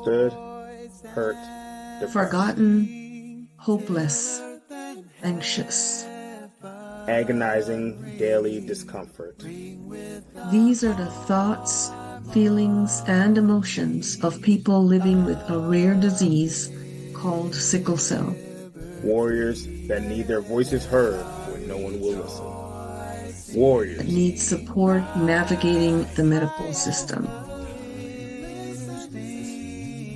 misunderstood, hurt, depressed, forgotten, hopeless, anxious. agonizing daily discomfort. These are the thoughts, feelings, and emotions of people living with a rare disease called sickle cell. Warriors that need their voices heard when no one will listen. Warriors that need support navigating the medical system.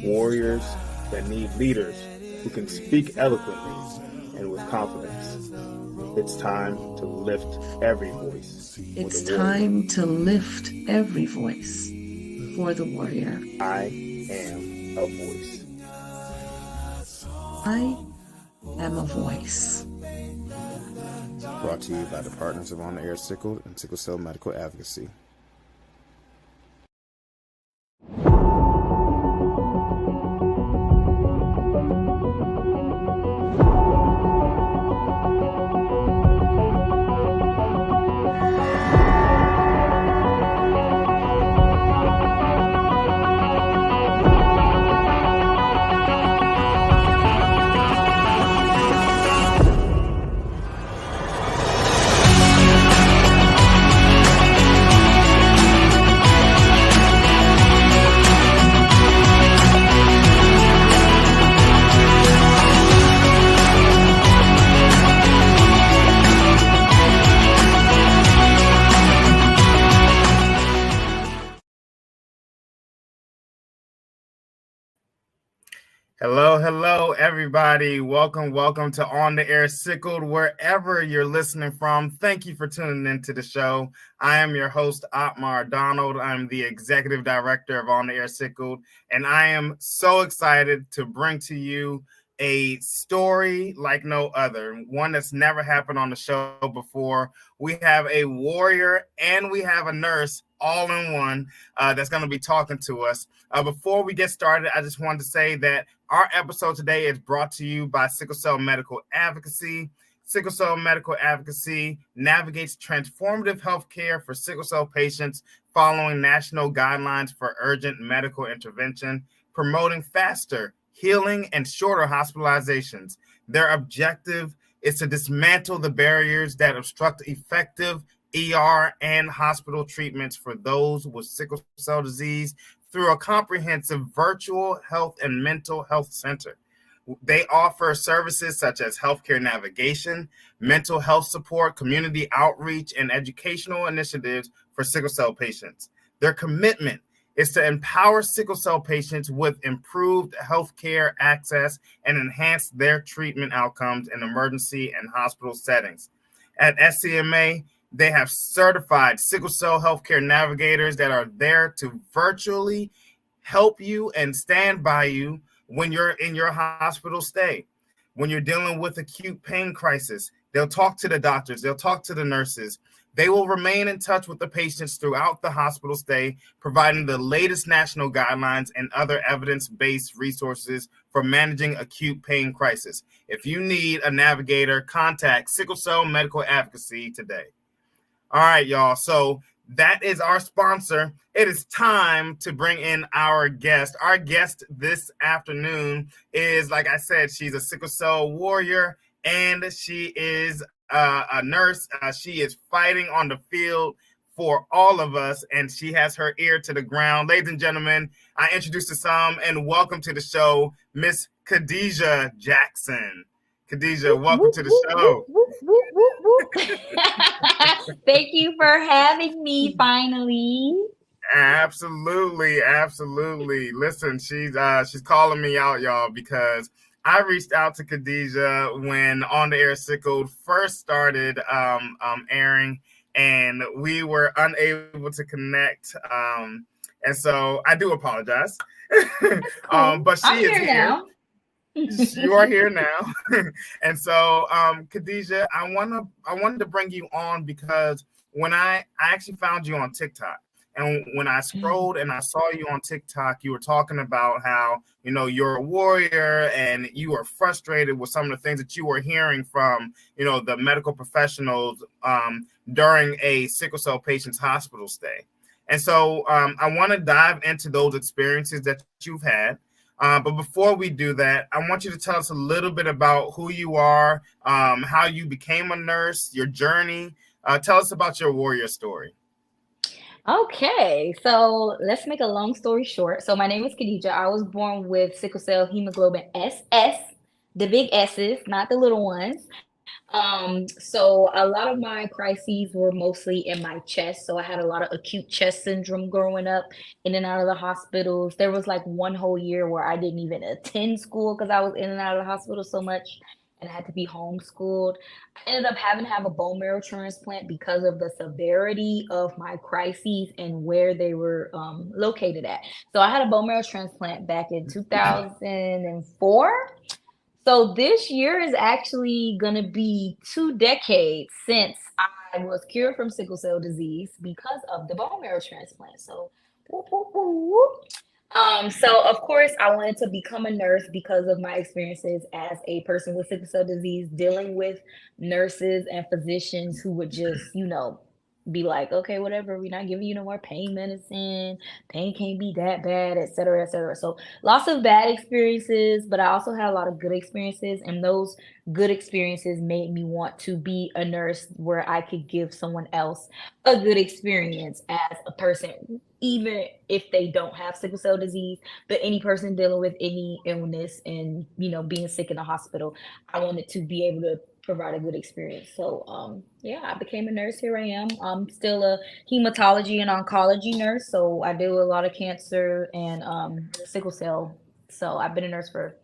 Warriors that need leaders who can speak eloquently and with confidence. It's time to lift every voice. It's time to lift every voice for the warrior. I am a voice. I am a voice. Brought to you by the Partners of On the Air Sickle and Sickle Cell Medical Advocacy. Hello, everybody. Welcome to On the Air Sickled, wherever you're listening from. Thank you for tuning into the show. I am your host, Otmar Donald. I'm the executive director of On the Air Sickled, and I am so excited to bring to you a story like no other, one that's never happened on the show before. We have a warrior and we have a nurse all in one that's going to be talking to us. Before we get started, I just wanted to say that our episode today is brought to you by Sickle Cell Medical Advocacy. Sickle Cell Medical Advocacy navigates transformative healthcare for sickle cell patients following national guidelines for urgent medical intervention, promoting faster healing and shorter hospitalizations. Their objective is to dismantle the barriers that obstruct effective ER and hospital treatments for those with sickle cell disease through a comprehensive virtual health and mental health center. They offer services such as healthcare navigation, mental health support, community outreach, and educational initiatives for sickle cell patients. Their commitment is to empower sickle cell patients with improved healthcare access and enhance their treatment outcomes in emergency and hospital settings. At SCMA, they have certified sickle cell healthcare navigators that are there to virtually help you and stand by you when you're in your hospital stay. When you're dealing with acute pain crisis, they'll talk to the doctors, they'll talk to the nurses. They will remain in touch with the patients throughout the hospital stay, providing the latest national guidelines and other evidence-based resources for managing acute pain crisis. If you need a navigator, contact Sickle Cell Medical Advocacy today. All right, y'all. So that is our sponsor. It is time to bring in our guest. Our guest this afternoon is, like I said, she's a sickle cell warrior, and she is a nurse. She is fighting on the field for all of us, and she has her ear to the ground. Ladies and gentlemen, I introduce to some, and welcome to the show, Miss Khadijah Jackson. Khadijah, welcome to the show. Thank you for having me finally. Absolutely. Listen, she's calling me out, y'all, because I reached out to Khadijah when On the Air Sickled first started airing, and we were unable to connect. And so I do apologize. But she is here now. You are here now. And so Khadijah, I wanted to bring you on because when I actually found you on TikTok, and when I scrolled and I saw you on TikTok, you were talking about how, you know, you're a warrior and you were frustrated with some of the things that you were hearing from, you know, the medical professionals during a sickle cell patient's hospital stay. And so I want to dive into those experiences that you've had. But before we do that, I want you to tell us a little bit about who you are, how you became a nurse, your journey. Tell us about your warrior story. Okay, so let's make a long story short. So my name is Khadijah. I was born with sickle cell hemoglobin SS, the big S's, not the little ones. So a lot of my crises were mostly in my chest. So I had a lot of acute chest syndrome growing up, in and out of the hospitals. There was like one whole year where I didn't even attend school because I was in and out of the hospital so much and I had to be homeschooled. I ended up having to have a bone marrow transplant because of the severity of my crises and where they were located at. So I had a bone marrow transplant back in 2004. So this year is actually going to be 2 decades since I was cured from sickle cell disease because of the bone marrow transplant. So, whoop, whoop, whoop. So of course I wanted to become a nurse because of my experiences as a person with sickle cell disease, dealing with nurses and physicians who would just, be like, okay, whatever, we're not giving you no more pain medicine. Pain can't be that bad, et cetera, et cetera. So lots of bad experiences, but I also had a lot of good experiences, and those good experiences made me want to be a nurse where I could give someone else a good experience as a person, even if they don't have sickle cell disease, but any person dealing with any illness and, being sick in the hospital, I wanted to be able to provide a good experience. So yeah, I became a nurse. Here I am. I'm still a hematology and oncology nurse. So I do a lot of cancer and sickle cell. So I've been a nurse for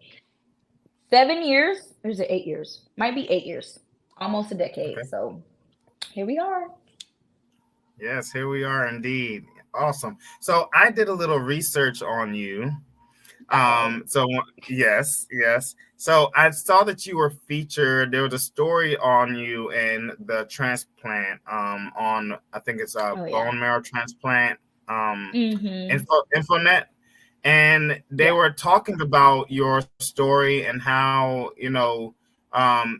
7 years. Or is it 8 years? Might be 8 years. Almost a decade. Okay. So here we are. Yes, here we are indeed. Awesome. So I did a little research on you. So yes. So I saw that you were featured. There was a story on you in the transplant, on I think it's a Oh, yeah. bone marrow transplant, Mm-hmm. Infonet, and they Yeah. were talking about your story and how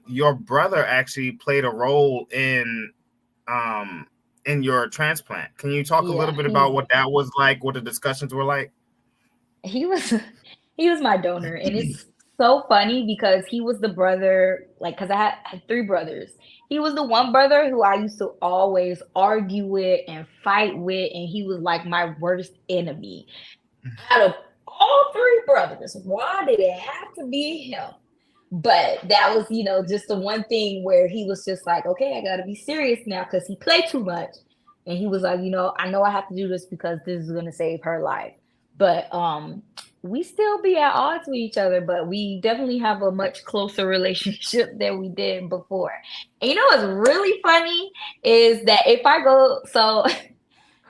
your brother actually played a role in your transplant. Can you talk a little Yeah. bit about what that was like, what the discussions were like? He was he was my donor, and it's so funny because he was the brother, like, because I had 3 brothers. He was the one brother who I used to always argue with and fight with, and he was like my worst enemy. Out of all 3 brothers, why did it have to be him? But that was, just the one thing where he was just like, okay, I gotta be serious now because he played too much. And he was like, I know I have to do this because this is gonna save her life. But we still be at odds with each other, but we definitely have a much closer relationship than we did before. And what's really funny is that if I go, so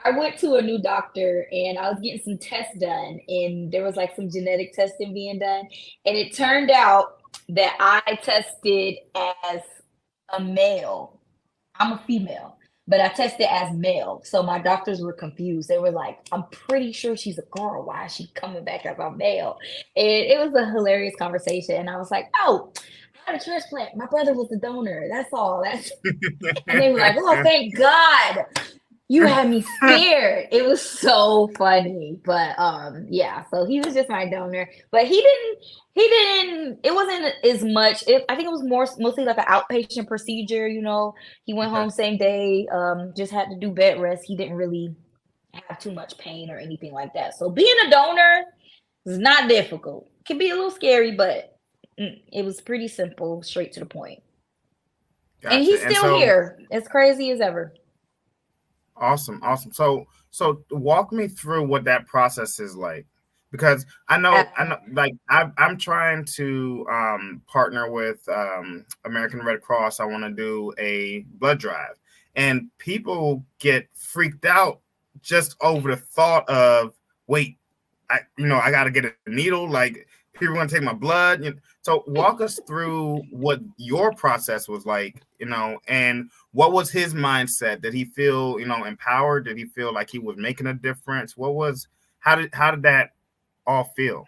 I went to a new doctor and I was getting some tests done, and there was like some genetic testing being done. And it turned out that I tested as a male. I'm a female, but I tested as male. So my doctors were confused. They were like, I'm pretty sure she's a girl. Why is she coming back as a male? And it was a hilarious conversation. And I was like, oh, I had a transplant. My brother was the donor. That's all. And they were like, oh, thank God. You had me scared. It was so funny. But yeah, so he was just my donor. But it wasn't as much. I think it was mostly like an outpatient procedure, He went home same day, just had to do bed rest. He didn't really have too much pain or anything like that. So being a donor is not difficult. It can be a little scary, but it was pretty simple, straight to the point. Gotcha. And he's still here, as crazy as ever. Awesome. So walk me through what that process is like, because I know, like I'm trying to partner with American Red Cross. I want to do a blood drive, and people get freaked out just over the thought of, wait, I got to get a needle. Like, people are going to take my blood. So walk us through what your process was like, and what was his mindset? Did he feel, empowered? Did he feel like he was making a difference? How did that all feel?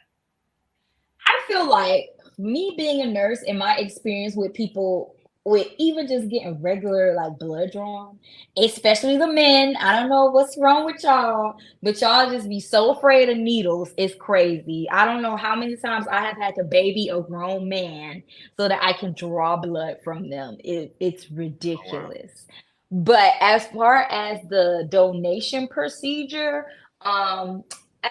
I feel like me being a nurse and my experience with people with even just getting regular like blood drawn, especially the men. I don't know what's wrong with y'all, but y'all just be so afraid of needles. It's crazy. I don't know how many times I have had to baby a grown man so that I can draw blood from them. It's Oh, wow. ridiculous. But as far as the donation procedure, um,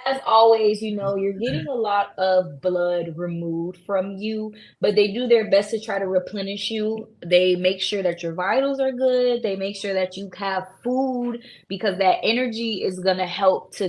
as always, you're getting a lot of blood removed from you, but they do their best to try to replenish you. They make sure that your vitals are good. They make sure that you have food because that energy is going to help to,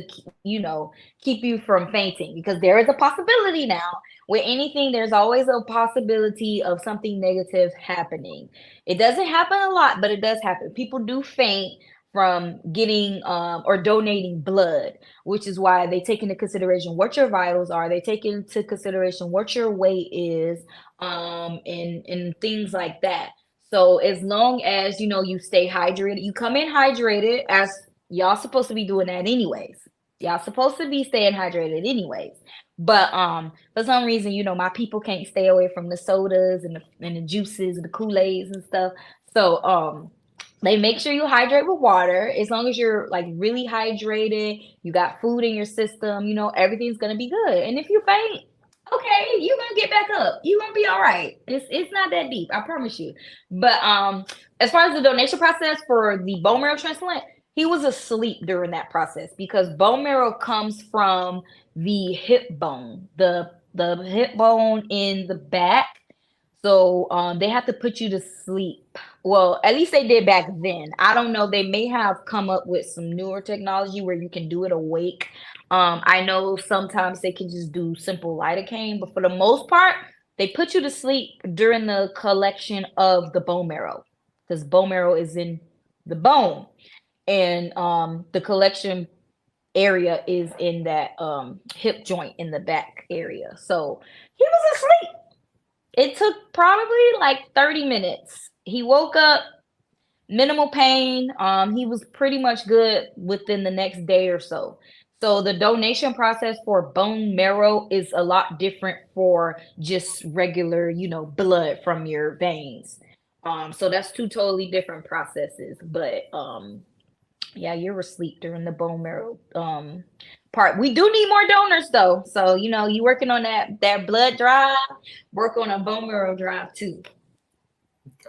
keep you from fainting because there is a possibility now. With anything, there's always a possibility of something negative happening. It doesn't happen a lot, but it does happen. People do faint from getting or donating blood, which is why they take into consideration what your vitals are. They take into consideration what your weight is, and things like that. So as long as you stay hydrated, you come in hydrated, as y'all supposed to be doing that anyways. Y'all supposed to be staying hydrated anyways. But for some reason, my people can't stay away from the sodas and the juices and the Kool-Aids and stuff. So they make sure you hydrate with water. As long as you're like really hydrated, you got food in your system, everything's gonna be good. And if you faint, okay, you're gonna get back up. You're gonna be all right. It's not that deep, I promise you. But as far as the donation process for the bone marrow transplant, he was asleep during that process because bone marrow comes from the hip bone, the hip bone in the back. So they have to put you to sleep. Well, at least they did back then. I don't know. They may have come up with some newer technology where you can do it awake. I know sometimes they can just do simple lidocaine, but for the most part, they put you to sleep during the collection of the bone marrow because bone marrow is in the bone, and the collection area is in that hip joint in the back area. So he was asleep. It took probably like 30 minutes. He woke up, minimal pain. He was pretty much good within the next day or so. So the donation process for bone marrow is a lot different for just regular, blood from your veins. So that's two totally different processes. But yeah, you're asleep during the bone marrow part. We do need more donors though. So, you working on that blood drive, work on a bone marrow drive too.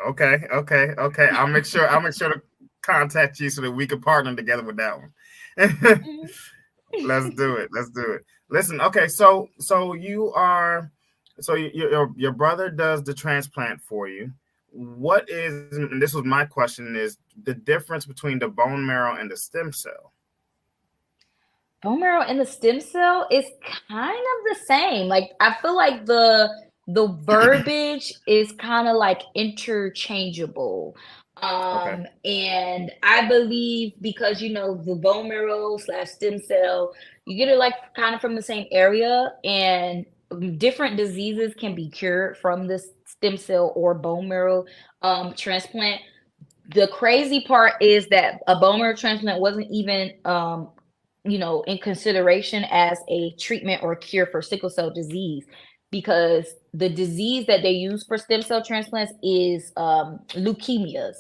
Okay. I'll make sure to contact you so that we can partner together with that one. Let's do it. Listen, okay, so your brother does the transplant for you. What is, and this was my question, is the difference between the bone marrow and the stem cell? Bone marrow and the stem cell is kind of the same. Like I feel like the verbiage is kind of like interchangeable. Okay. And I believe because the bone marrow slash stem cell, you get it like kind of from the same area, and different diseases can be cured from this stem cell or bone marrow transplant. The crazy part is that a bone marrow transplant wasn't even in consideration as a treatment or cure for sickle cell disease, because the disease that they use for stem cell transplants is leukemias.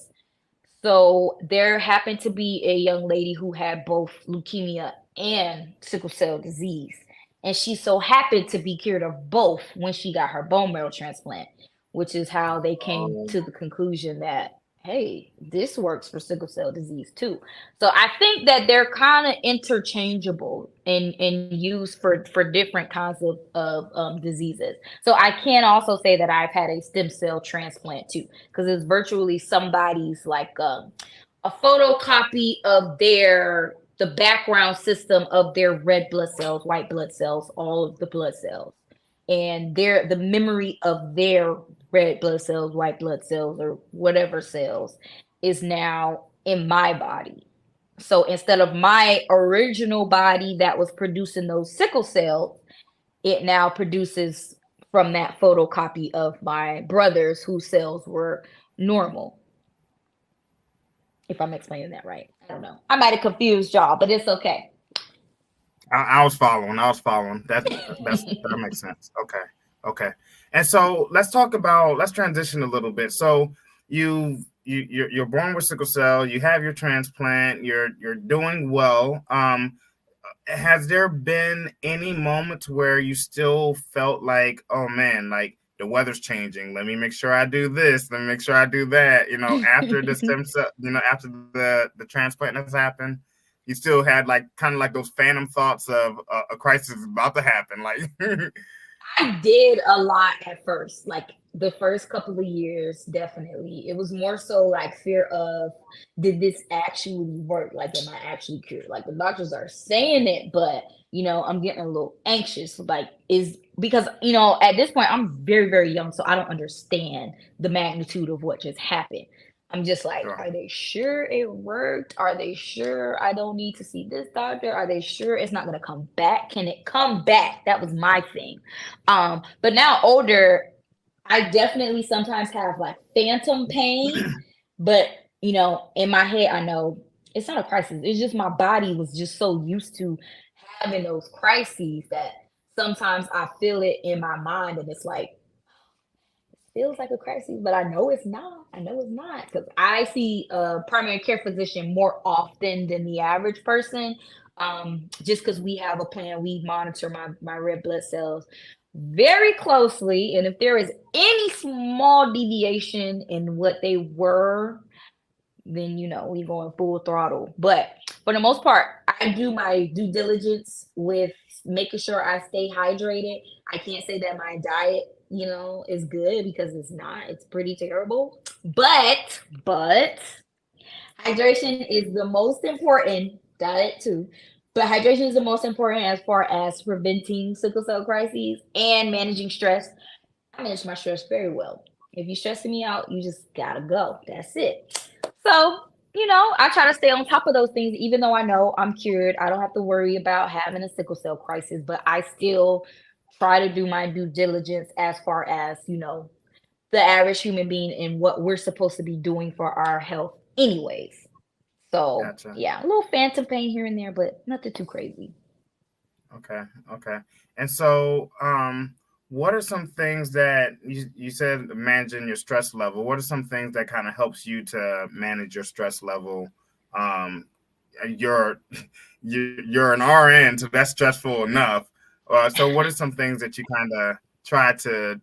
So there happened to be a young lady who had both leukemia and sickle cell disease. And she so happened to be cured of both when she got her bone marrow transplant, which is how they came to the conclusion that, hey, this works for sickle cell disease too. So I think that they're kind of interchangeable and used for different kinds of diseases. So I can also say that I've had a stem cell transplant too, because it's virtually somebody's like a photocopy of the background system of their red blood cells, white blood cells, all of the blood cells, and the memory of their red blood cells, white blood cells, or whatever cells is now in my body. So instead of my original body that was producing those sickle cells, it now produces from that photocopy of my brothers whose cells were normal. If I'm explaining that right. I don't know. I might have confused y'all, but it's okay. I was following. That makes sense. Okay. And so let's transition a little bit. So you're born with sickle cell, you have your transplant, you're doing well. Has there been any moments where you still felt like, oh man, like the weather's changing, let me make sure I do this, let me make sure I do that, after the stem cell, after the transplant has happened, you still had like kind of like those phantom thoughts of a crisis is about to happen, like I did a lot at first, like the first couple of years, definitely. It was more so like fear of, did this actually work? Like, am I actually cured? Like, the doctors are saying it, but I'm getting a little anxious. Like, is because at this point, I'm very, very young, so I don't understand the magnitude of what just happened. I'm just like, sure. are they sure it worked? Are they sure I don't need to see this doctor? Are they sure it's not going to come back? Can it come back? That was my thing. But now older, I definitely sometimes have like phantom pain, but in my head, I know it's not a crisis. It's just my body was just so used to having those crises that sometimes I feel it in my mind and it's like, feels like a crisis, but I know it's not. I know it's not because I see a primary care physician more often than the average person. Just because we have a plan, we monitor my red blood cells very closely, and if there is any small deviation in what they were, then we going full throttle. But for the most part, I do my due diligence with making sure I stay hydrated. I can't say that my diet, is good because it's not. It's pretty terrible. But hydration is the most important. Diet too. But hydration is the most important as far as preventing sickle cell crises and managing stress. I manage my stress very well. If you're stressing me out, you just gotta go. That's it. So, I try to stay on top of those things, even though I know I'm cured. I don't have to worry about having a sickle cell crisis, but I still try to do my due diligence as far as, the average human being and what we're supposed to be doing for our health, anyways. So, Gotcha. yeah, a little phantom pain here and there, but nothing too crazy. Okay. And so, what are some things that you said managing your stress level? What are some things that kind of helps you to manage your stress level? Um, you're you're an RN, so that's stressful enough. So, what are some things that you kind of try to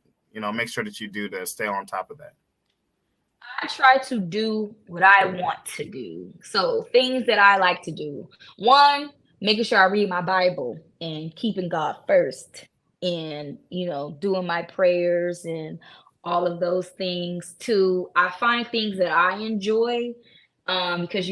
make sure that you do to stay on top of that? I try to do what I want to do. So things that I like to do. One, making sure I read my Bible and keeping God first and, doing my prayers and all of those things. Two, I find things that I enjoy because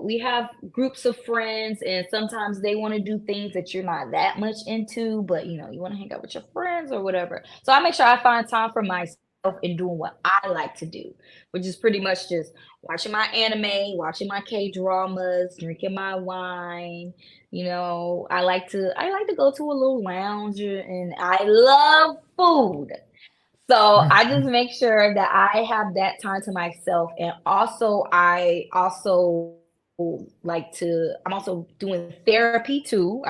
we have groups of friends and sometimes they want to do things that you're not that much into, but you want to hang out with your friends or whatever. So I make sure I find time for myself and doing what I like to do, which is pretty much just watching my anime, watching my K dramas, drinking my wine. I like to go to a little lounge and I love food. So I just make sure that I have that time to myself. And also I'm also doing therapy too.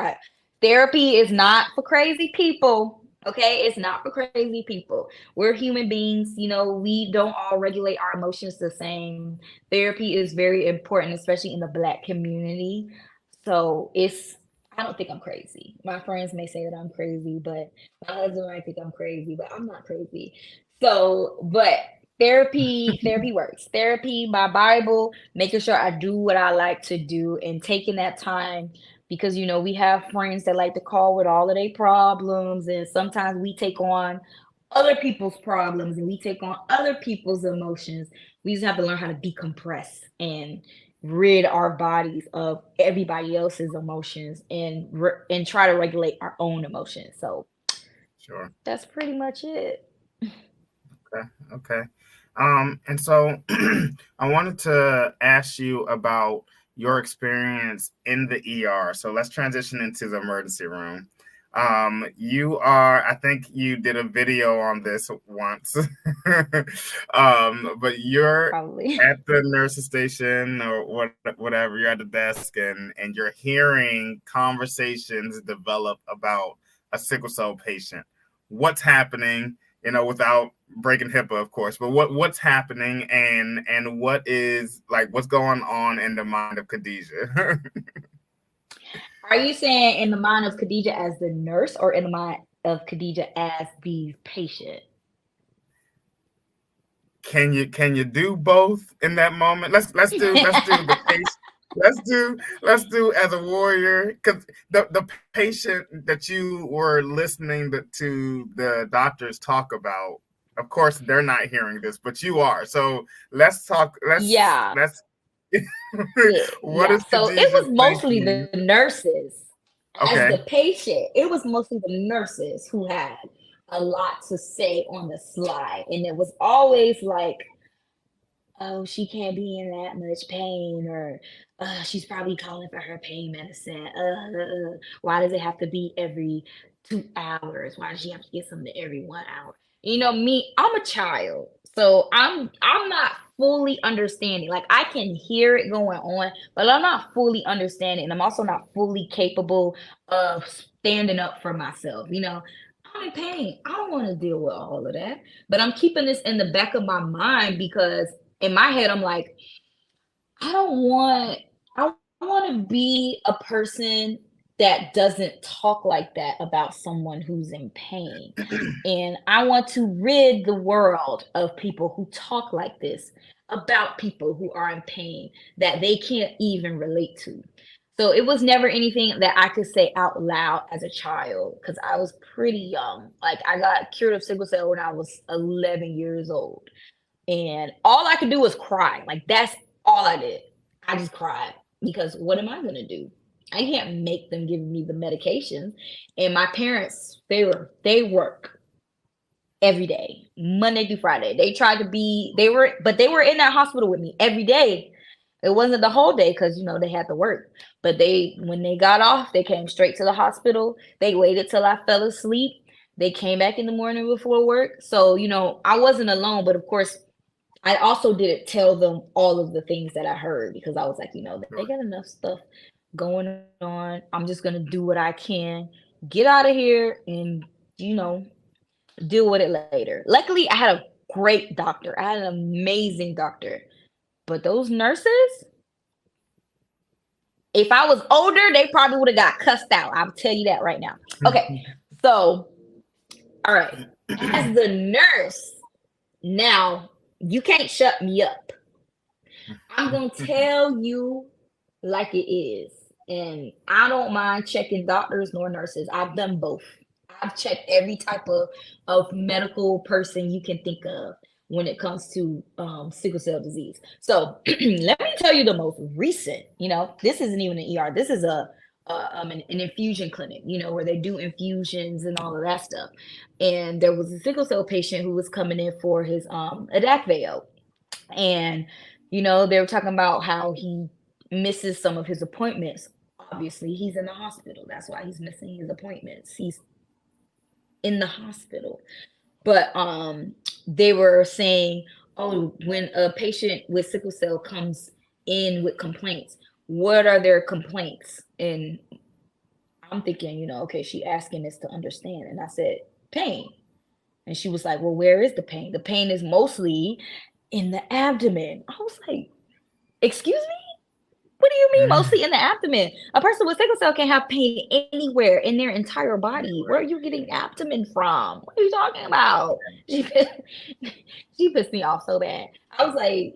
Therapy is not for crazy people. Okay, it's not for crazy people. We're human beings, we don't all regulate our emotions the same. Therapy is very important, especially in the Black community. So I don't think I'm crazy. My friends may say that I'm crazy, but my husband might think I'm crazy, but I'm not crazy. So, but therapy works. Therapy, my Bible, making sure I do what I like to do and taking that time because we have friends that like to call with all of their problems and sometimes we take on other people's problems and we take on other people's emotions. We just have to learn how to decompress and rid our bodies of everybody else's emotions and try to regulate our own emotions. So Sure. that's pretty much it. Okay. And so I wanted to ask you about your experience in the ER. So let's transition into the emergency room. I think you did a video on this once, but you're Probably. at the nurse's station or whatever, you're at the desk and you're hearing conversations develop about a sickle cell patient. What's happening? without breaking HIPAA, of course, but what's happening and what's going on in the mind of Khadijah? Are you saying in the mind of Khadijah as the nurse or in the mind of Khadijah as the patient? Can you do both in that moment? Let's do the patient. Let's do as a warrior, because the patient that you were listening to the doctors talk about, of course they're not hearing this, but you are. So let's talk. Yeah. Let's. What Yeah. is So it was Khadijah mostly thinking? the nurses. As Okay. the patient, it was mostly the nurses who had a lot to say on the slide. And it was always like, oh, she can't be in that much pain, or she's probably calling for her pain medicine. Why does it have to be every 2 hours? Why does she have to get something every 1 hour? You know, me, I'm a child, so I'm not fully understanding. Like I can hear it going on, but I'm not fully understanding. And I'm also not fully capable of standing up for myself. You know, I'm in pain. I don't want to deal with all of that. But I'm keeping this in the back of my mind because in my head, I'm like, I want to be a person that doesn't talk like that about someone who's in pain. And I want to rid the world of people who talk like this about people who are in pain that they can't even relate to. So it was never anything that I could say out loud as a child because I was pretty young. Like I got cured of sickle cell when I was 11 years old. And all I could do was cry. Like that's all I did. I just cried because what am I gonna do? I can't make them give me the medications. And my parents, they work every day, Monday through Friday. They tried to be, they were in that hospital with me every day. It wasn't the whole day because they had to work. But when they got off, they came straight to the hospital. They waited till I fell asleep. They came back in the morning before work. So, I wasn't alone, but of course I also didn't tell them all of the things that I heard because I was like, they got enough stuff going on. I'm just going to do what I can, get out of here and, deal with it later. Luckily, I had a great doctor. I had an amazing doctor. But those nurses, if I was older, they probably would have got cussed out. I'll tell you that right now. Okay. So, all right. As the nurse, now you can't shut me up. I'm going to tell you like it is. And I don't mind checking doctors nor nurses. I've done both. I've checked every type of medical person you can think of when it comes to sickle cell disease. So let me tell you the most recent, this isn't even an ER. This is an infusion clinic, where they do infusions and all of that stuff. And there was a sickle cell patient who was coming in for his Adakveo. And, they were talking about how he misses some of his appointments. Obviously, he's in the hospital. That's why he's missing his appointments. He's in the hospital. But they were saying, oh, when a patient with sickle cell comes in with complaints, what are their complaints? And I'm thinking, okay, she asking this to understand. And I said, pain. And she was like, well, where is the pain? The pain is mostly in the abdomen. I was like, excuse me? What do you mean mostly in the abdomen? A person with sickle cell can have pain anywhere in their entire body. Where are you getting abdomen from? What are you talking about? She pissed me off so bad. I was like,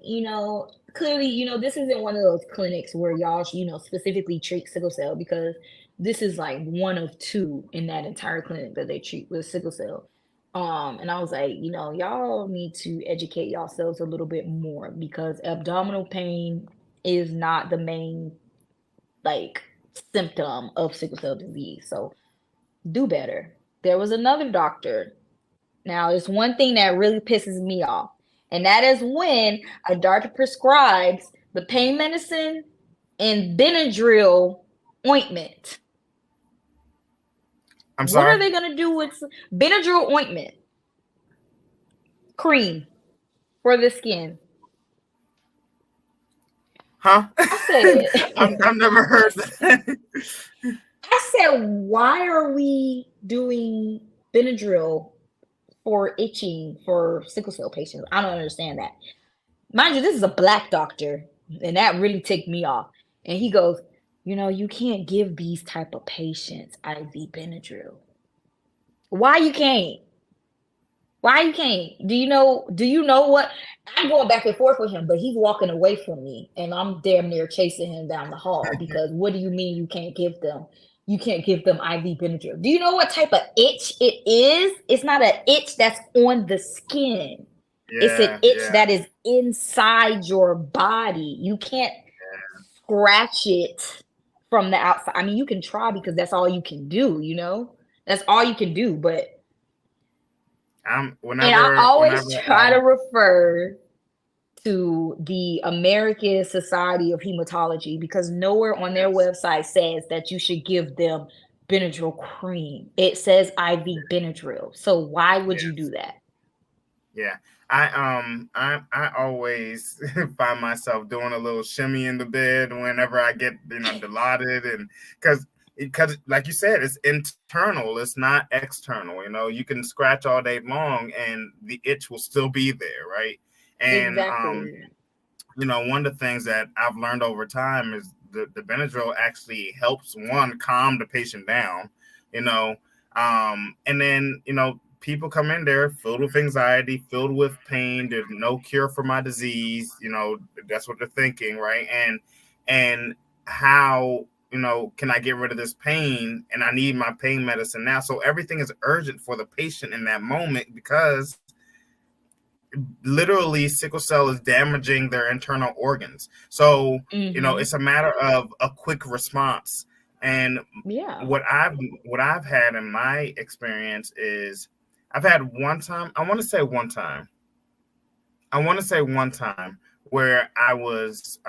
clearly, this isn't one of those clinics where y'all, specifically treat sickle cell because this is like one of two in that entire clinic that they treat with sickle cell. And I was like, y'all need to educate yourselves a little bit more because abdominal pain is not the main symptom of sickle cell disease. So do better. There was another doctor. Now, there's one thing that really pisses me off, and that is when a doctor prescribes the pain medicine and Benadryl ointment. I'm sorry. What are they going to do with Benadryl ointment? Cream for the skin. Huh? I said, I've never heard that. I said, why are we doing Benadryl for itching for sickle cell patients. I don't understand that. Mind you, this is a black doctor, and that really ticked me off. And he goes, you can't give these type of patients IV Benadryl. Why you can't? Why you can't? Do you know what? I'm going back and forth with him, but he's walking away from me, and I'm damn near chasing him down the hall because what do you mean you can't give them? You can't give them IV Benadryl. Do you know what type of itch it is? It's not an itch that's on the skin. It's an itch that is inside your body. You can't scratch it from the outside. I mean, you can try because that's all you can do, That's all you can do, but I always try to refer to the American Society of Hematology because nowhere on their website says that you should give them Benadryl cream. It says IV Benadryl. So why would you do that? Yeah. I always find myself doing a little shimmy in the bed whenever I get dilaudid, and because like you said, it's internal, it's not external. You can scratch all day long and the itch will still be there, right? And exactly. One of the things that I've learned over time is the Benadryl actually helps calm the patient down, and then people come in there filled with anxiety, filled with pain. There's no cure for my disease. That's what they're thinking, right? And how, can I get rid of this pain? And I need my pain medicine now. So everything is urgent for the patient in that moment because literally sickle cell is damaging their internal organs. So, it's a matter of a quick response. And what I've had in my experience is I've had one time where I was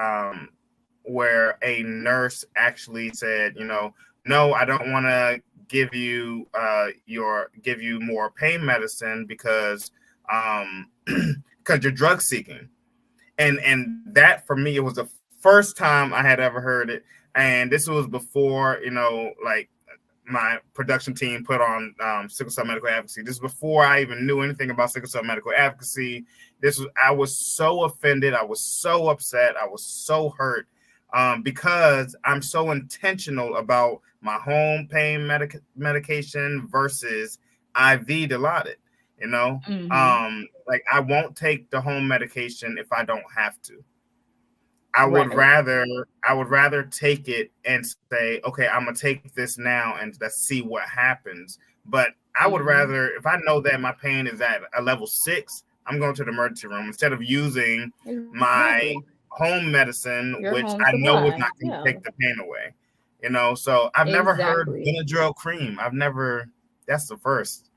where a nurse actually said, no, I don't want to give you more pain medicine because you're drug seeking. And that for me, it was the first time I had ever heard it. And this was before, my production team put on sickle cell medical advocacy. This is before I even knew anything about sickle cell medical advocacy. I was so offended. I was so upset. I was so hurt because I'm so intentional about my home pain medication versus IV Dilaudid. I won't take the home medication if I don't have to. I would rather take it and say, okay, I'm gonna take this now and let's see what happens. But I would rather, if I know that my pain is at a level 6, I'm going to the emergency room instead of using my home medicine, which I know is not going to take the pain away. So I've never heard Benadryl cream. That's the first.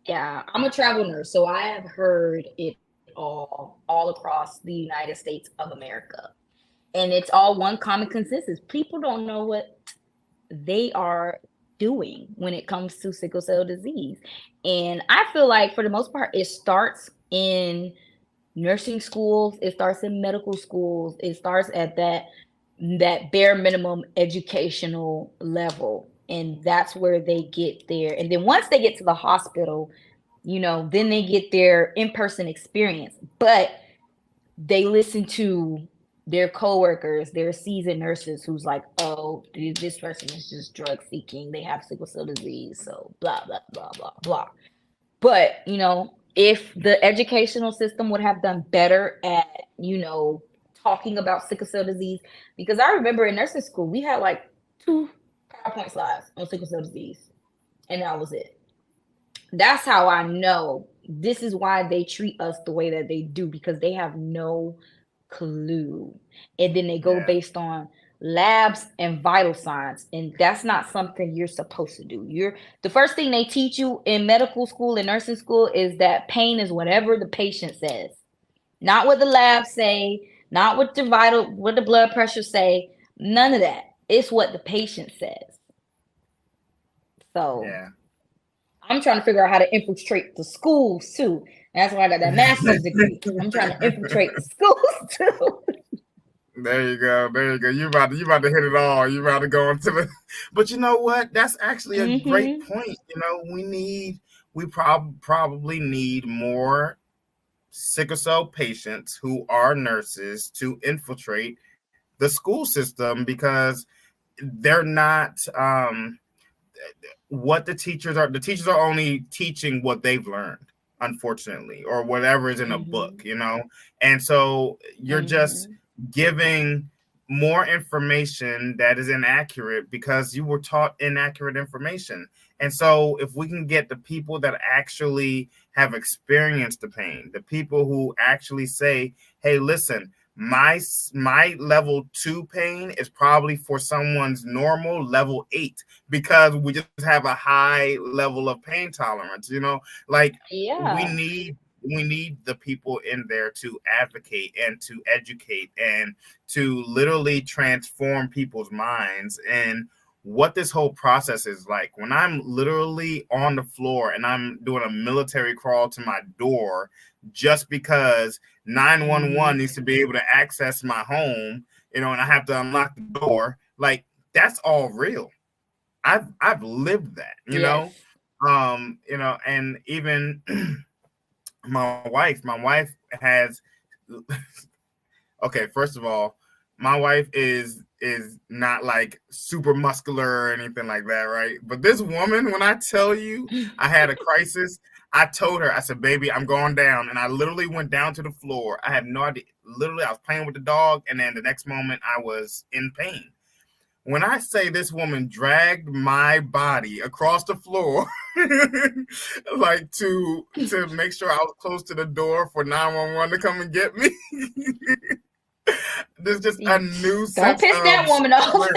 Yeah, I'm a travel nurse, so I have heard it all across the United States of America. And it's all one common consensus. People don't know what they are doing when it comes to sickle cell disease. And I feel like for the most part, it starts in nursing schools, it starts in medical schools, it starts at that bare minimum educational level. And that's where they get there. And then once they get to the hospital, then they get their in-person experience, but they listen to their coworkers, their seasoned nurses who's like, oh, this person is just drug seeking. They have sickle cell disease. So blah, blah, blah, blah, blah. But, if the educational system would have done better at, talking about sickle cell disease, because I remember in nursing school, we had like 2 PowerPoint slides on sickle cell disease, and that was it. That's how I know this is why they treat us the way that they do, because they have no clue. And then they go based on labs and vital signs. And that's not something you're supposed to do. The first thing they teach you in medical school and nursing school is that pain is whatever the patient says. Not what the labs say, not what the blood pressure say, none of that. It's what the patient says. So I'm trying to figure out how to infiltrate the schools too. That's why I got that master's degree. I'm trying to infiltrate the schools too. There you go. You about to hit it all. You about to go into the. But you know what? That's actually a great point. We we probably need more sickle cell patients who are nurses to infiltrate the school system, because they're not what the teachers are only teaching what they've learned, unfortunately, or whatever is in a book, and so you're just giving more information that is inaccurate because you were taught inaccurate information. And so if we can get the people that actually have experienced the pain, the people who actually say, hey, listen, my level 2 pain is probably for someone's normal level 8, because we just have a high level of pain tolerance, like we need the people in there to advocate and to educate and to literally transform people's minds and what this whole process is like. When I'm literally on the floor and I'm doing a military crawl to my door just because 911 needs to be able to access my home, and I have to unlock the door, like that's all real. I've lived that, know, and even my wife has okay, first of all, my wife is not like super muscular or anything like that, right? But this woman, when I tell you I had a crisis, I told her, I said, baby, I'm going down. And I literally went down to the floor. I had no idea. Literally, I was playing with the dog, and then the next moment I was in pain. When I say this woman dragged my body across the floor, like to make sure I was close to the door for 911 to come and get me. There's just a new sense. Don't piss that woman off.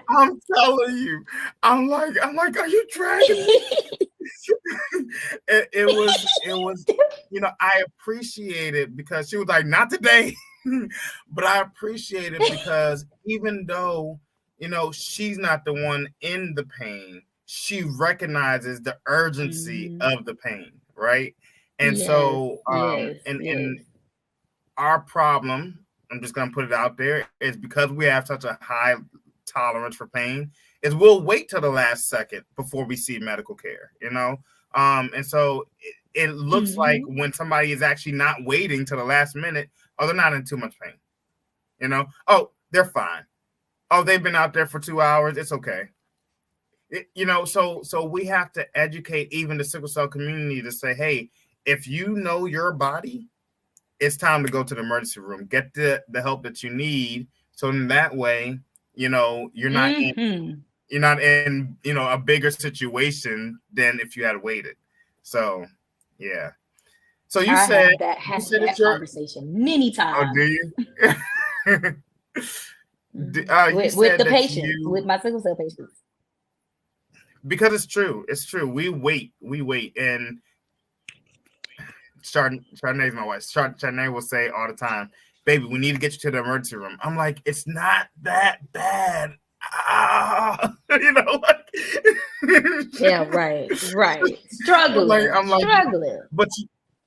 I'm telling you. I'm like, are you dragging me? it was, I appreciate it because she was like, not today. But I appreciate it because even though, she's not the one in the pain, she recognizes the urgency of the pain, right? And so, and our problem, I'm just going to put it out there, is because we have such a high tolerance for pain, is we'll wait till the last second before we see medical care, and so it looks like when somebody is actually not waiting till the last minute, they're not in too much pain, oh, they're fine, oh, they've been out there for 2 hours, it's okay, so we have to educate even the sickle cell community to say, hey, if you know your body, it's time to go to the emergency room, get the help that you need, so in that way, you're not in a bigger situation than if you had waited. So yeah. So you said that conversation many times. Oh, do you? With the patients, with my sickle cell patients. Because it's true. We wait, and Chardonnay's my wife. Chardonnay will say all the time, baby, we need to get you to the emergency room. I'm like, it's not that bad. Yeah, right. Struggling. I'm like, struggling. But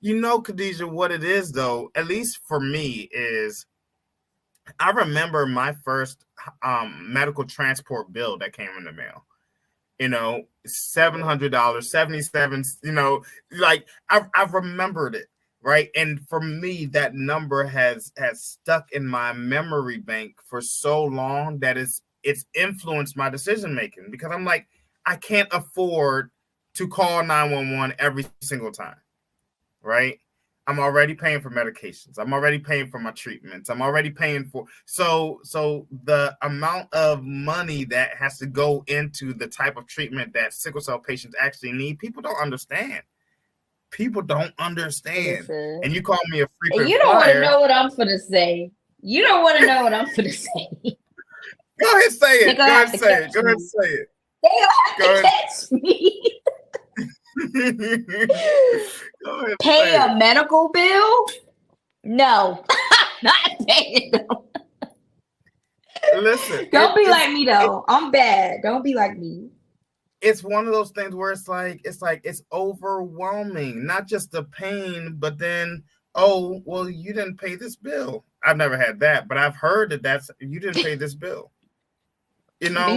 Khadijah, what it is though, at least for me, is I remember my first medical transport bill that came in the mail. $700, 77, like I've remembered it, right? And for me, that number has stuck in my memory bank for so long that it's influenced my decision making, because I'm like, I can't afford to call 911 every single time, right? I'm already paying for medications. I'm already paying for my treatments. I'm already paying for so the amount of money that has to go into the type of treatment that sickle cell patients actually need, people don't understand. Listen. And you call me a frequent You don't want to know what I'm gonna say. You don't want to know what I'm gonna say. Go ahead, say it. Go ahead, say it. Go ahead, say it. They gonna have to catch me. Go ahead, pay a medical bill? No, not paying them. Listen, don't be like me though. I'm bad. Don't be like me. It's one of those things where it's overwhelming. Not just the pain, but then, oh, well, you didn't pay this bill. I've never had that, but I've heard that you didn't pay this bill. And now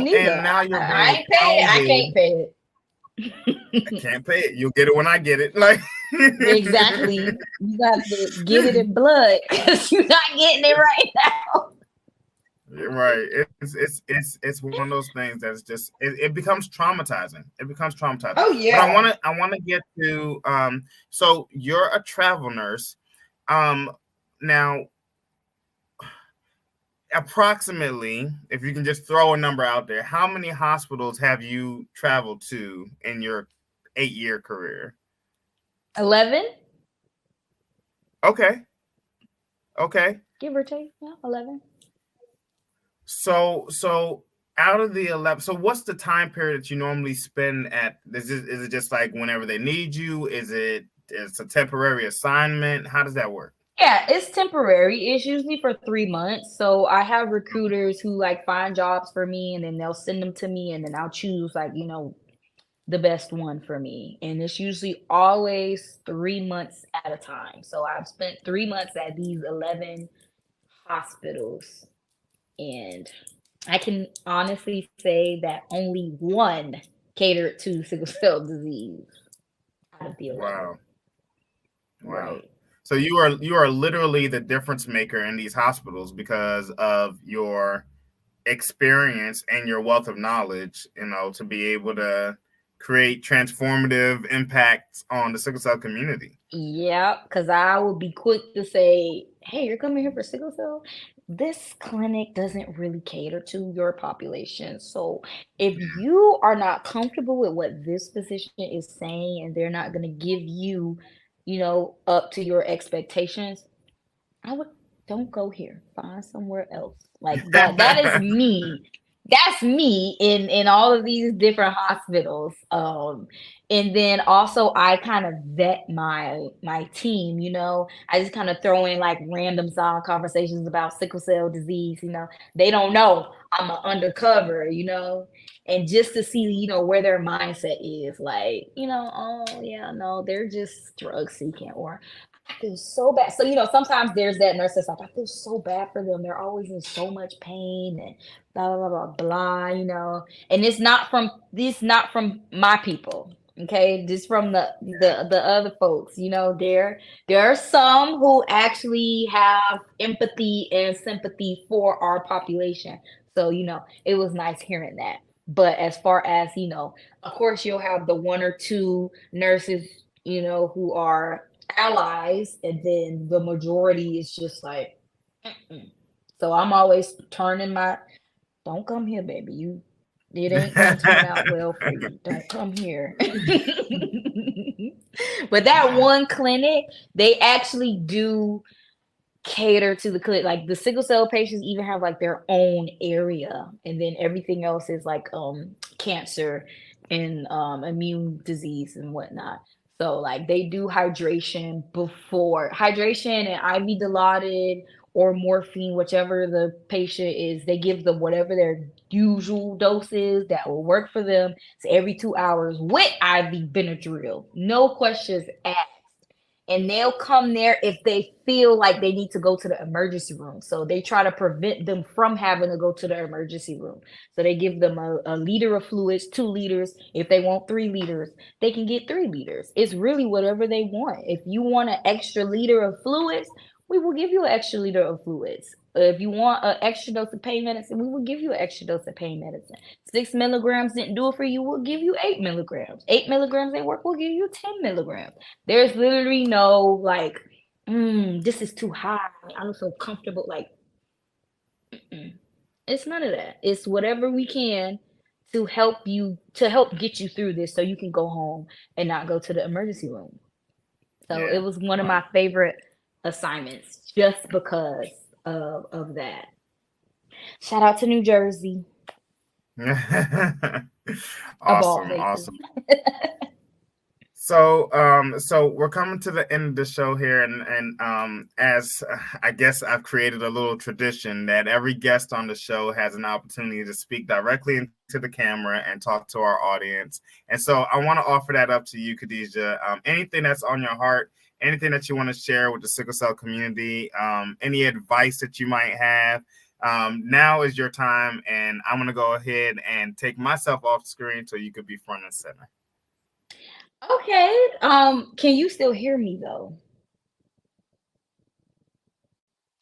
you're I ain't pay it. I can't pay it. I can't pay it. You'll get it when I get it. Like Exactly. You got to get it in blood because you're not getting it right now. Right. It's one of those things that's just it becomes traumatizing. It becomes traumatizing. Oh yeah. But I wanna get to so you're a travel nurse. Now approximately, if you can just throw a number out there, how many hospitals have you traveled to in your 8-year career? 11, Okay. give or take. Yeah, 11. So out of the 11, so what's the time period that you normally spend at? Is it just like whenever they need you? It's a temporary assignment? How does that work? Yeah, it's temporary. It's usually for 3 months. So I have recruiters who like find jobs for me and then they'll send them to me and then I'll choose like, the best one for me. And it's usually always 3 months at a time. So I've spent 3 months at these 11 hospitals. And I can honestly say that only one catered to sickle cell disease out of the 11. Wow. Right. So you are literally the difference maker in these hospitals because of your experience and your wealth of knowledge, to be able to create transformative impacts on the sickle cell community. Yeah, because I would be quick to say, hey, you're coming here for sickle cell. This clinic doesn't really cater to your population. So if you are not comfortable with what this physician is saying and they're not going to give you, up to your expectations, I would don't go here. Find somewhere else. Like that is me. That's me in all of these different hospitals. And then also I kind of vet my team, I just kind of throw in like random side conversations about sickle cell disease, They don't know I'm an undercover, and just to see, where their mindset is like, oh yeah, no, they're just drug seeking, or I feel so bad. So, sometimes there's that nurse that's like, I feel so bad for them. They're always in so much pain and blah, blah, blah, blah, And it's not from my people. Okay. Just from the other folks, there are some who actually have empathy and sympathy for our population. So, it was nice hearing that. But as far as, of course you'll have the one or two nurses, who are allies, and then the majority is just like, mm-mm. So I'm always turning don't come here, baby. It ain't gonna turn out well for you. Don't come here. But that one clinic, they actually do cater to the clinic. Like the sickle cell patients even have like their own area, and then everything else is like cancer and immune disease and whatnot. So like they do hydration and IV Dilaudid or morphine, whichever the patient is. They give them whatever their usual dose is that will work for them. It's every 2 hours with IV Benadryl, no questions asked. And they'll come there if they feel like they need to go to the emergency room. So they try to prevent them from having to go to the emergency room. So they give them a liter of fluids, 2 liters. If they want 3 liters, they can get 3 liters. It's really whatever they want. If you want an extra liter of fluids, we will give you an extra liter of fluids. If you want an extra dose of pain medicine, we will give you an extra dose of pain medicine. 6 milligrams didn't do it for you, we'll give you 8 milligrams. 8 milligrams ain't work, we'll give you 10 milligrams. There's literally no like, this is too high. I don't feel comfortable. Like, it's none of that. It's whatever we can to help get you through this so you can go home and not go to the emergency room. So it was one of my favorite assignments just because of that. Shout out to New Jersey. Awesome. So we're coming to the end of the show here, and as I guess I've created a little tradition that every guest on the show has an opportunity to speak directly into the camera and talk to our audience. And so I want to offer that up to you, Khadijah. Anything that's on your heart, anything that you want to share with the sickle cell community, any advice that you might have. Now is your time, and I'm going to go ahead and take myself off screen so you could be front and center. Okay. Can you still hear me though?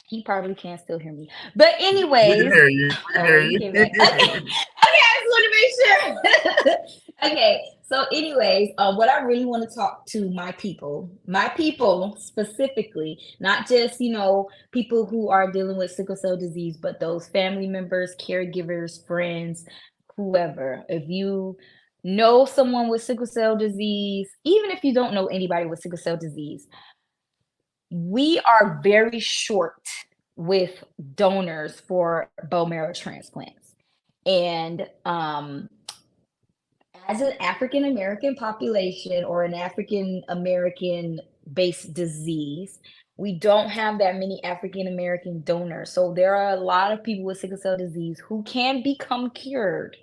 He probably can't still hear me. But We can anyways, hear you. We can oh, hear you you. came back. Okay. Okay, I just want to make sure. Okay. So, anyways, what I really want to talk to my people specifically, not just, people who are dealing with sickle cell disease, but those family members, caregivers, friends, whoever. If you know someone with sickle cell disease, even if you don't know anybody with sickle cell disease, we are very short with donors for bone marrow transplants. And as an African American population or an African American based disease, we don't have that many African American donors. So there are a lot of people with sickle cell disease who can become cured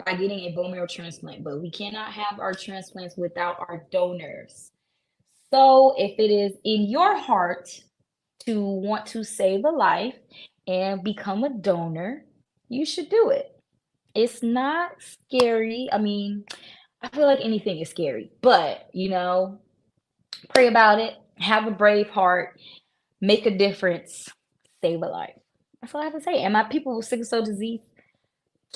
by getting a bone marrow transplant, but we cannot have our transplants without our donors. So if it is in your heart to want to save a life and become a donor, you should do it. It's not scary. I mean, I feel like anything is scary, but pray about it, have a brave heart, make a difference, save a life. That's all I have to say. And my people with sickle cell disease,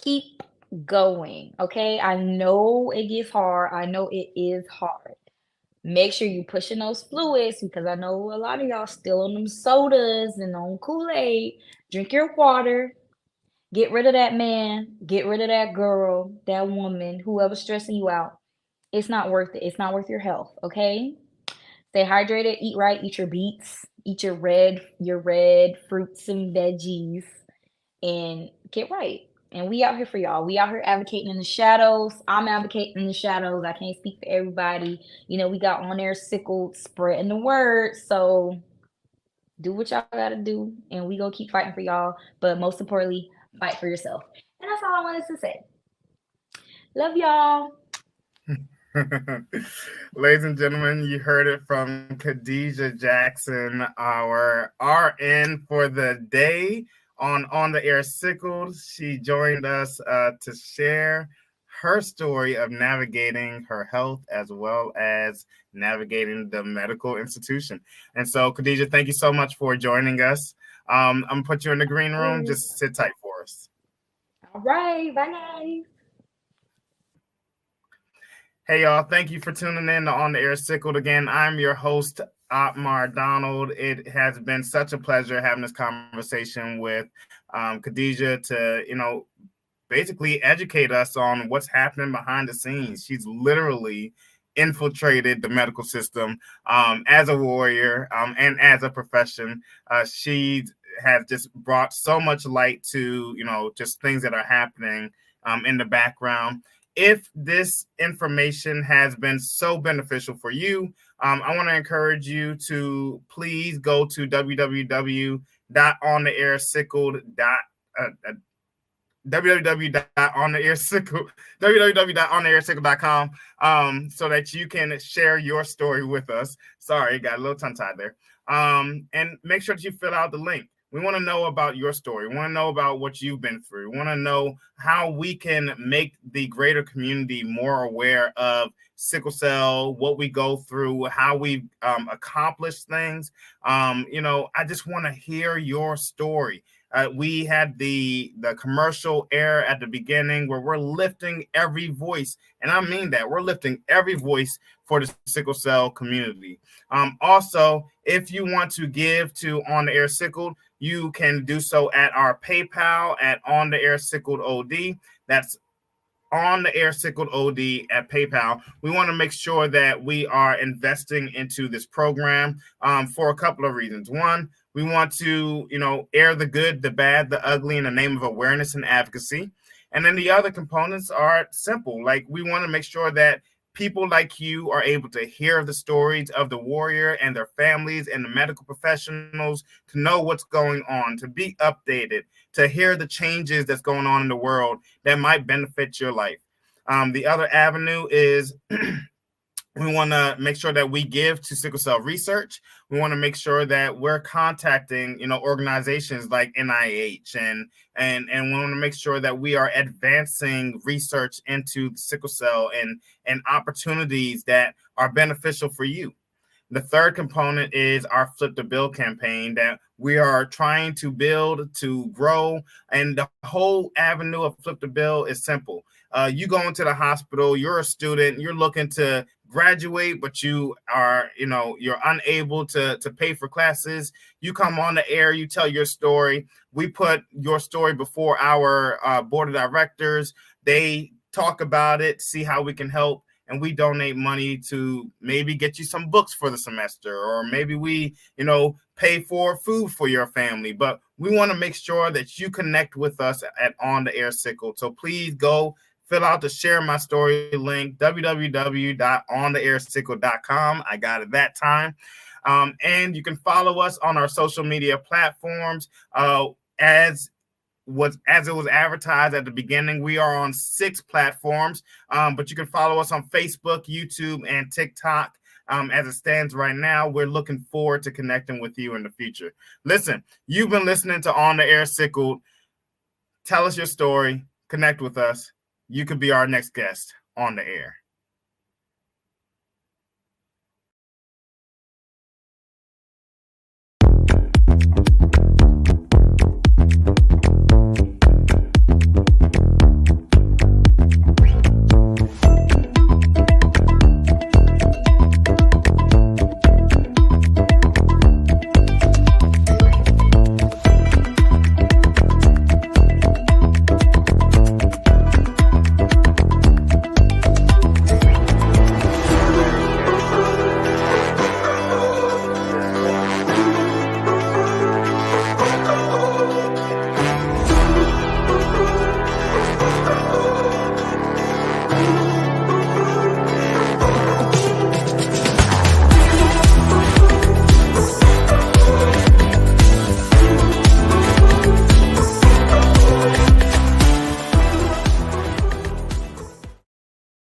keep going. Okay. I know it gets hard. I know it is hard. Make sure you pushing those fluids because I know a lot of y'all still on them sodas and on Kool-Aid. Drink your water. Get rid of that man. Get rid of that girl, that woman, whoever's stressing you out. It's not worth it. It's not worth your health. Okay. Stay hydrated. Eat right. Eat your beets. Eat your red fruits and veggies, and get right. And we out here for y'all. We out here advocating in the shadows. I'm advocating in the shadows. I can't speak for everybody. We got on there sickled, spreading the word. So do what y'all gotta do, and we gonna keep fighting for y'all. But most importantly, fight for yourself. And that's all I wanted to say. Love y'all. Ladies and gentlemen, you heard it from Khadijah Jackson, our RN for the day on the air sickled. She joined us to share her story of navigating her health as well as navigating the medical institution. And so, Khadijah, thank you so much for joining us. I'm gonna put you in the green room. Just sit tight for us. All right. Bye, guys. Hey, y'all. Thank you for tuning in to On the Air Sickled again. I'm your host, Otmar Donald. It has been such a pleasure having this conversation with Khadijah to, basically educate us on what's happening behind the scenes. She's literally infiltrated the medical system as a warrior and as a profession. She has just brought so much light to, just things that are happening in the background. If this information has been so beneficial for you, I want to encourage you to please go to www.ontheairsickle.com so that you can share your story with us. Sorry, got a little tongue tied there. And make sure that you fill out the link. We want to know about your story. We want to know about what you've been through. We want to know how we can make the greater community more aware of sickle cell, what we go through, how we accomplish things. I just want to hear your story. We had the commercial air at the beginning where we're lifting every voice. And I mean that. We're lifting every voice for the sickle cell community. Also, if you want to give to On the Air Sickled, you can do so at our PayPal at On the Air Sickled OD. That's On the Air Sickled OD at PayPal. We want to make sure that we are investing into this program for a couple of reasons. One, we want to, air the good, the bad, the ugly in the name of awareness and advocacy. And then the other components are simple. Like we want to make sure that people like you are able to hear the stories of the warrior and their families and the medical professionals, to know what's going on, to be updated, to hear the changes that's going on in the world that might benefit your life. The other avenue is We want to make sure that we give to sickle cell research. We want to make sure that we're contacting, organizations like NIH, and we want to make sure that we are advancing research into sickle cell and opportunities that are beneficial for you. The third component is our Flip the Bill campaign that we are trying to build, to grow. And the whole avenue of Flip the Bill is simple. You go into the hospital, you're a student, you're looking to graduate, but you are, you're unable to pay for classes. You come on the air, you tell your story. We put your story before our board of directors. They talk about it, see how we can help. And we donate money to maybe get you some books for the semester, or maybe we, pay for food for your family. But we want to make sure that you connect with us at On the Air Sickle. So please go fill out the Share My Story link, www.ontheairsickle.com. I got it that time. And you can follow us on our social media platforms. As it was advertised at the beginning, we are on 6 platforms, but you can follow us on Facebook, YouTube, and TikTok. As it stands right now, we're looking forward to connecting with you in the future. Listen, you've been listening to On the Air Sickle. Tell us your story. Connect with us. You could be our next guest on the air.